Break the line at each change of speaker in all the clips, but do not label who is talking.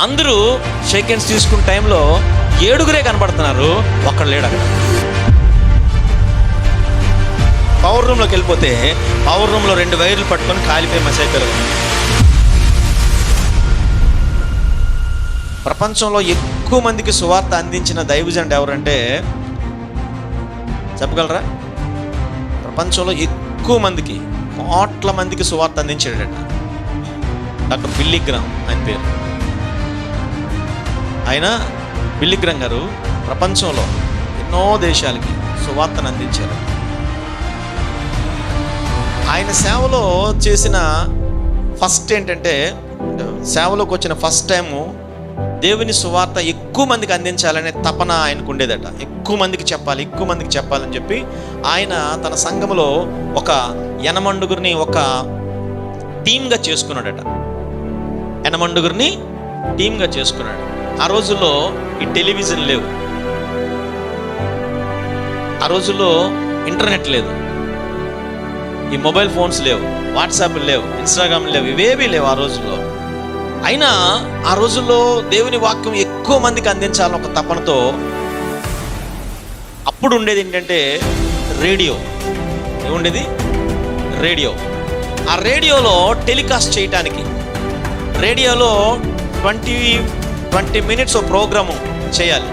అందరూ shake hands తీసుకున్న టైంలో 7 కనబడుతున్నారు, ఒక్కడు లేడు అక్కడ. పవర్ రూమ్లోకి వెళ్ళిపోతే పవర్ రూమ్లో 2 వైర్లు పట్టుకొని కాలిపోయి మసైపోయారు. ప్రపంచంలో ఎక్కువ మందికి సువార్త అందించిన దైవజనుడు ఎవరంటే చెప్పగలరా? ప్రపంచంలో ఎక్కువ మందికి, కోట్ల మందికి సువార్త అందించాడట డాక్టర్ బిల్లీ గ్రామ్ ఆయన పేరు. ఆయన బిల్లీ గ్రామ్ గారు ప్రపంచంలో ఎన్నో దేశాలకి సువార్తను అందించారు. ఆయన సేవలో చేసిన ఫస్ట్ ఏంటంటే, సేవలోకి వచ్చిన ఫస్ట్ టైము దేవుని సువార్త ఎక్కువ మందికి అందించాలనే తపన ఆయనకు ఉండేదట. ఎక్కువ మందికి చెప్పాలని చెప్పి ఆయన తన సంఘములో ఒక 80 ఒక టీమ్గా చేసుకున్నాడట. 80 టీమ్గా చేసుకున్నాడు. ఆ రోజుల్లో ఈ టెలివిజన్ లేవు, ఆ రోజుల్లో ఇంటర్నెట్ లేదు, ఈ మొబైల్ ఫోన్స్ లేవు, వాట్సాప్లు లేవు, ఇన్స్టాగ్రామ్ లేవు, ఇవేవీ లేవు ఆ రోజుల్లో. అయినా ఆ రోజుల్లో దేవుని వాక్యం ఎక్కువ మందికి అందించాలని ఒక తపనతో అప్పుడు ఉండేది ఏంటంటే రేడియో. ఏముండేది? రేడియో. ఆ రేడియోలో టెలికాస్ట్ చేయటానికి, రేడియోలో 20 minutes ఒక ప్రోగ్రాము చేయాలి.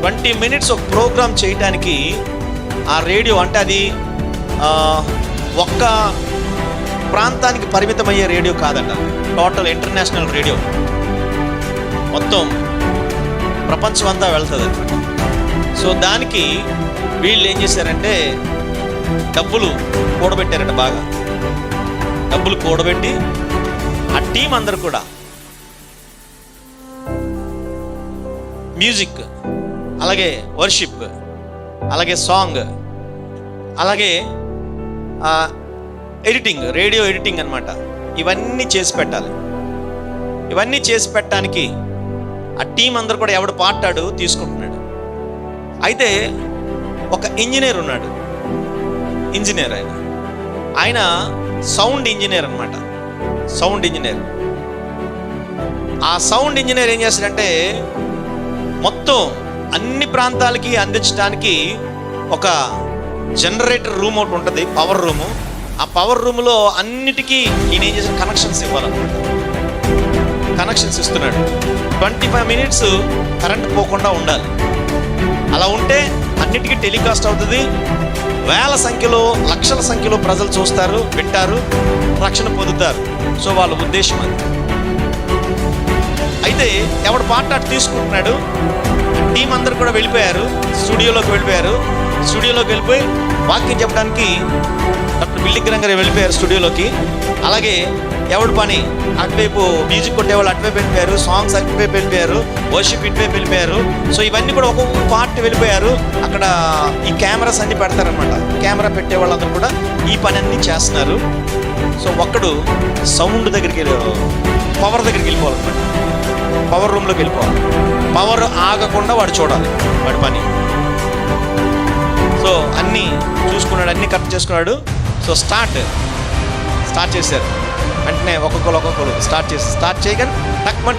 20 minutes ఒక ప్రోగ్రామ్ చేయటానికి ఆ రేడియో అంటే అది ఒక్క ప్రాంతానికి పరిమితమయ్యే రేడియో కాదట, టోటల్ ఇంటర్నేషనల్ రేడియో, మొత్తం ప్రపంచం అంతా వెళ్తుంది అనమాట. సో దానికి వీళ్ళు ఏం చేశారంటే డబ్బులు కూడబెట్టారట, బాగా డబ్బులు కూడబెట్టి ఆ టీం అందరు కూడా మ్యూజిక్, అలాగే వర్షిప్, అలాగే సాంగ్, అలాగే ఎడిటింగ్, రేడియో ఎడిటింగ్ అన్నమాట, ఇవన్నీ చేసి పెట్టాలి. ఇవన్నీ చేసి పెట్టడానికి ఆ టీం అందరు కూడా ఎవడు పాటాడు తీసుకుంటున్నాడు. అయితే ఒక ఇంజనీర్ ఉన్నాడు, ఇంజనీర్ ఆయన సౌండ్ ఇంజనీర్ అన్నమాట, సౌండ్ ఇంజనీర్. ఆ సౌండ్ ఇంజనీర్ ఏం చేస్తాడంటే మొత్తం అన్ని ప్రాంతాలకి అందించడానికి ఒక జనరేటర్ రూమ్ ఒకటి ఉంటుంది, పవర్ రూము. ఆ పవర్ రూమ్లో అన్నిటికీ ఈయన ఏం చేసిన కనెక్షన్స్ ఇవ్వాలన్నమాట. కనెక్షన్స్ ఇస్తున్నాడు. 25 minutes కరెంట్ పోకుండా ఉండాలి. అలా ఉంటే అన్నిటికీ టెలికాస్ట్ అవుతుంది. వేల సంఖ్యలో, లక్షల సంఖ్యలో ప్రజలు చూస్తారు, వింటారు, రక్షణ పొందుతారు. సో వాళ్ళ ఉద్దేశం అది. అయితే ఎవడు పాట తీసుకుంటున్నాడు, టీం అందరు కూడా వెళ్ళిపోయారు, స్టూడియోలోకి వెళ్ళిపోయి వాక్యం చెప్పడానికి డాక్టర్ బిల్లీ గ్రామ్ గారు వెళ్ళిపోయారు స్టూడియోలోకి. అలాగే ఎవడు పని అటువైపు మ్యూజిక్ కొట్టేవాళ్ళు అటువైపు వెళ్ళిపోయారు, సాంగ్స్ అటువైపు వెళ్ళిపోయారు, వర్షిప్ ఇటువైపు వెళ్ళిపోయారు. సో ఇవన్నీ కూడా ఒక్కొక్క పార్ట్ వెళ్ళిపోయారు. అక్కడ ఈ కెమెరాస్ అన్ని పెడతారనమాట. కెమెరా పెట్టే వాళ్ళందరూ కూడా ఈ పని అన్నీ చేస్తున్నారు. సో ఒక్కడు సౌండ్ దగ్గరికి, పవర్ దగ్గరికి వెళ్ళిపోవాలన్నమాట. పవర్ రూమ్లోకి వెళ్ళిపోవాలి. పవర్ ఆగకుండా వాడు చూడాలి వాడి పని. సో అన్నీ చూసుకున్నాడు, అన్నీ కరెక్ట్ చేసుకున్నాడు. సో స్టార్ట్ చేశారు. వెంటనే ఒక్కొక్కరు స్టార్ట్ చేయగానే తక్కువ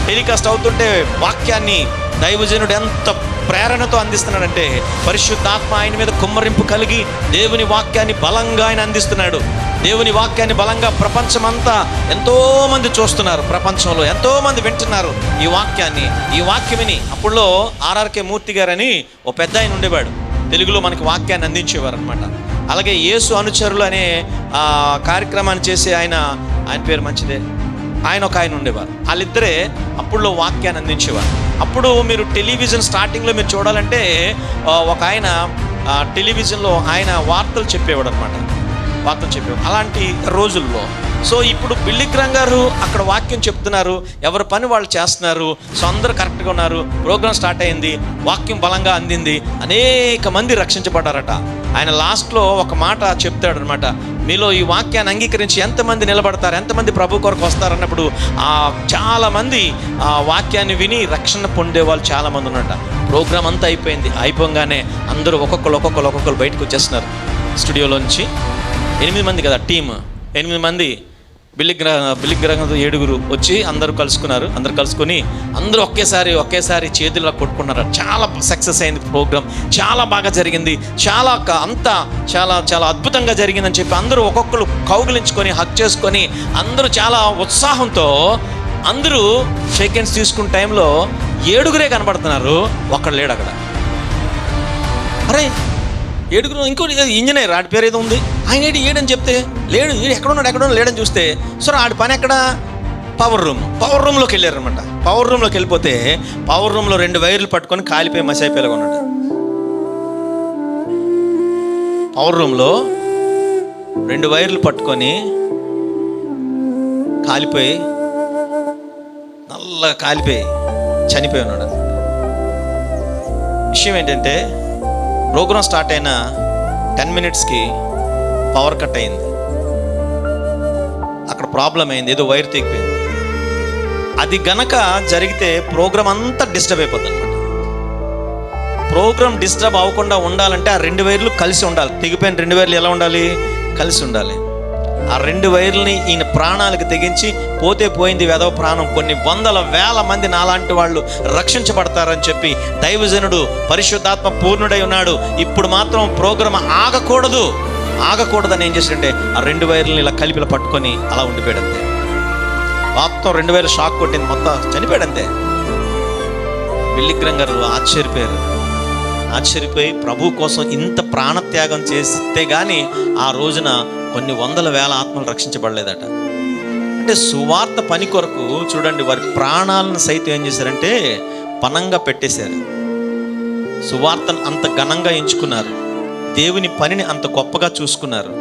టెలికాస్ట్ అవుతుంటే వాక్యాన్ని దైవజనుడు ఎంత ప్రేరణతో అందిస్తున్నాడంటే పరిశుద్ధాత్మ ఆయన మీద కుమ్మరింపు కలిగి దేవుని వాక్యాన్ని బలంగా ఆయన అందిస్తున్నాడు. దేవుని వాక్యాన్ని బలంగా ప్రపంచమంతా ఎంతోమంది చూస్తున్నారు, ప్రపంచంలో ఎంతోమంది వింటున్నారు ఈ వాక్యాన్ని. ఈ వాక్యమిని అప్పుడులో ఆర్ఆర్కే మూర్తి గారని ఓ పెద్ద ఆయన ఉండేవాడు, తెలుగులో మనకి వాక్యాన్ని అందించేవారు అనమాట. అలాగే యేసు అనుచరులు అనే కార్యక్రమాన్ని చేసే ఆయన పేరు మంచిదే, ఆయన ఉండేవారు. వాళ్ళిద్దరే అప్పుడులో వాక్యాన్ని అందించేవారు. అప్పుడు మీరు టెలివిజన్ స్టార్టింగ్లో మీరు చూడాలంటే ఒక ఆయన టెలివిజన్లో ఆయన వార్తలు చెప్పేవాడు అనమాట, అలాంటి రోజుల్లో. సో ఇప్పుడు బిల్లీ గ్రామ్ గారు అక్కడ వాక్యం చెప్తున్నారు, ఎవరి పని వాళ్ళు చేస్తున్నారు. సో అందరూ కరెక్ట్గా ఉన్నారు. ప్రోగ్రామ్ స్టార్ట్ అయింది, వాక్యం బలంగా అందింది, అనేక మంది రక్షించబడ్డారట. ఆయన లాస్ట్లో ఒక మాట చెప్తాడు అనమాట, మీలో ఈ వాక్యాన్ని అంగీకరించి ఎంతమంది నిలబడతారు, ఎంతమంది ప్రభు కొరకు వస్తారన్నప్పుడు చాలామంది ఆ వాక్యాన్ని విని రక్షణ పొందే వాళ్ళు చాలామంది ఉన్నారట. ప్రోగ్రామ్ అంతా అయిపోగానే అందరూ ఒక్కొక్కరు బయటకు వచ్చేస్తున్నారు స్టూడియోలోంచి. 8 మంది కదా టీమ్, 8 మంది బిల్లిగ్రహంతో 7 వచ్చి అందరూ కలుసుకున్నారు. అందరూ కలుసుకొని అందరూ ఒకేసారి చేతుల్లో కొట్టుకున్నారు. చాలా సక్సెస్ అయింది ప్రోగ్రామ్, చాలా బాగా జరిగింది, చాలా అద్భుతంగా జరిగిందని చెప్పి అందరూ ఒక్కొక్కరు కౌగిలించుకొని హగ్ చేసుకొని అందరూ చాలా ఉత్సాహంతో అందరూ షేక్ హ్యాండ్స్ తీసుకున్న టైంలో 7 కనబడుతున్నారు, ఒక్కడు లేడు అక్కడ. అరే 7 ఇంకోటి ఇంజనీర్, ఆడి పేరు ఏదో ఉంది, ఆయన ఏడని చెప్తే లేడు, ఎక్కడున్నాడు లేడని చూస్తే సరే ఆడి పని ఎక్కడ, పవర్ రూమ్లోకి వెళ్ళారనమాట. పవర్ రూమ్లోకి వెళ్ళిపోతే పవర్ రూమ్లో 2 వైర్లు పట్టుకొని కాలిపోయి మసైపోయేలాగా ఉన్నాడు. పవర్ రూమ్లో 2 వైర్లు పట్టుకొని కాలిపోయి నల్లగా కాలిపోయి చనిపోయి ఉన్నాడు. విషయం ఏంటంటే ప్రోగ్రామ్ స్టార్ట్ అయిన 10 మినిట్స్కి పవర్ కట్ అయింది. అక్కడ ప్రాబ్లం అయింది, ఏదో వైర్ తెగిపోయింది. అది గనక జరిగితే ప్రోగ్రామ్ అంతా డిస్టర్బ్ అయిపోతుంది అనమాట. ప్రోగ్రామ్ డిస్టర్బ్ అవ్వకుండా ఉండాలంటే ఆ 2 వైర్లు కలిసి ఉండాలి. తెగిపోయిన 2 వైర్లు ఎలా ఉండాలి, కలిసి ఉండాలి. ఆ 2 వైర్లని ఈయన ప్రాణాలకు తెగించి పోతే పోయింది వెధవ ప్రాణం, కొన్ని వందల వేల మంది నాలాంటి వాళ్ళు రక్షించబడతారని చెప్పి దైవజనుడు పరిశుద్ధాత్మ పూర్ణుడై ఉన్నాడు. ఇప్పుడు మాత్రం ప్రోగ్రాం ఆగకూడదని ఏం చేశాడంటే ఆ 2 వైర్లని ఇలా కలిపిలా పట్టుకొని అలా ఉండిపోయాడు అంతే. మొత్తం 2 వైర్లు షాక్ కొట్టింది, మొత్తం చనిపోయాడు అంతే. బిల్లిగ్రహం గారు ఆశ్చర్యపోయి ప్రభు కోసం ఇంత ప్రాణత్యాగం చేస్తే కానీ ఆ రోజున కొన్ని వందల వేల ఆత్మలు రక్షించబడలేదట. అంటే సువార్త పని కొరకు చూడండి, వారి ప్రాణాలను సైతం ఏం చేశారంటే పణంగా పెట్టేశారు. సువార్తను అంత ఘనంగా ఎంచుకున్నారు, దేవుని పనిని అంత గొప్పగా చూసుకున్నారు.